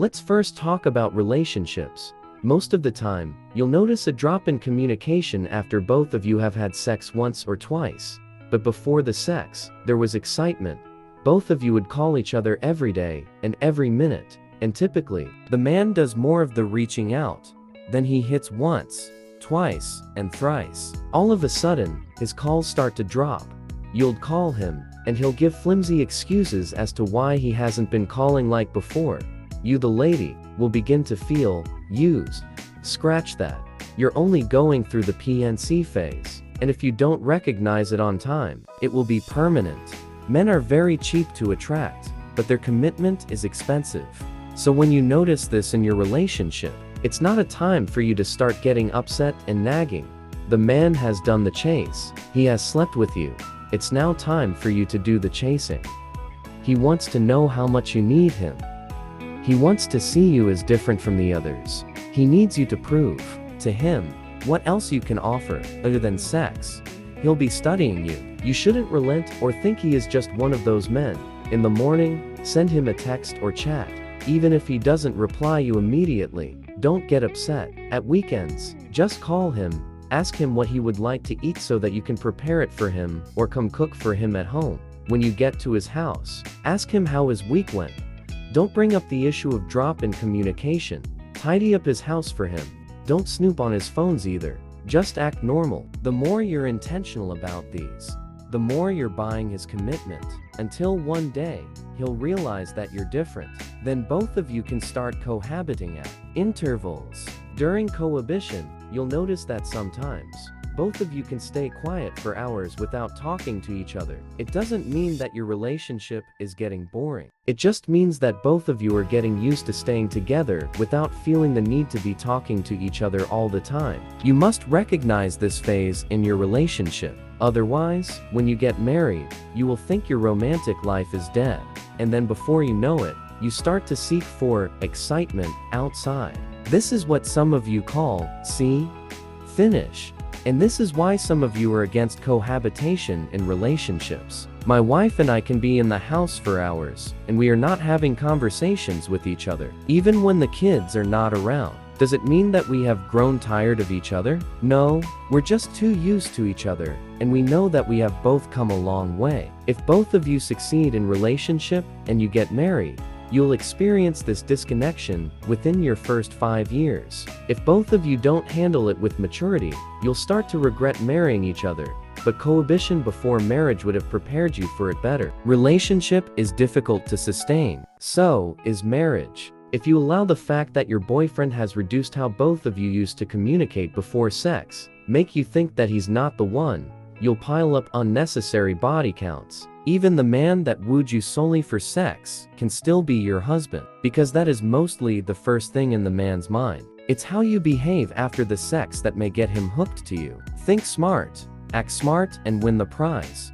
Let's first talk about relationships. Most of the time, you'll notice a drop in communication after both of you have had sex once or twice. But before the sex, there was excitement. Both of you would call each other every day and every minute, and typically, the man does more of the reaching out. Then he hits once, twice, and thrice. All of a sudden, his calls start to drop. You'll call him, and he'll give flimsy excuses as to why he hasn't been calling like before. You, the lady, will begin to feel used. Scratch that. You're only going through the PNC phase, and if you don't recognize it on time, it will be permanent. Men are very cheap to attract, but their commitment is expensive. So when you notice this in your relationship, it's not a time for you to start getting upset and nagging. The man has done the chase. He has slept with you. It's now time for you to do the chasing. He wants to know how much you need him. He wants to see you as different from the others. He needs you to prove to him what else you can offer other than sex. He'll be studying you. You shouldn't relent or think he is just one of those men. In the morning, send him a text or chat. Even if he doesn't reply you immediately, don't get upset. At weekends, just call him, ask him what he would like to eat so that you can prepare it for him or come cook for him at home. When you get to his house, ask him how his week went. Don't bring up the issue of drop in communication. Tidy up his house for him. Don't snoop on his phones either. Just act normal. The more you're intentional about these, the more you're buying his commitment, until one day, he'll realize that you're different. Then both of you can start cohabiting at intervals. During cohabitation, you'll notice that sometimes, both of you can stay quiet for hours without talking to each other. It doesn't mean that your relationship is getting boring. It just means that both of you are getting used to staying together without feeling the need to be talking to each other all the time. You must recognize this phase in your relationship. Otherwise, when you get married, you will think your romantic life is dead. And then before you know it, you start to seek for excitement outside. This is what some of you call, finish. And this is why some of you are against cohabitation in relationships. My wife and I can be in the house for hours, and we are not having conversations with each other, even when the kids are not around. Does it mean that we have grown tired of each other? No, we're just too used to each other, and we know that we have both come a long way. If both of you succeed in relationship and you get married, you'll experience this disconnection within your first 5 years. If both of you don't handle it with maturity, you'll start to regret marrying each other. But cohabitation before marriage would have prepared you for it better. Relationship is difficult to sustain. So is marriage. If you allow the fact that your boyfriend has reduced how both of you used to communicate before sex, make you think that he's not the one, you'll pile up unnecessary body counts. Even the man that wooed you solely for sex can still be your husband, because that is mostly the first thing in the man's mind. It's how you behave after the sex that may get him hooked to you. Think smart, act smart, and win the prize.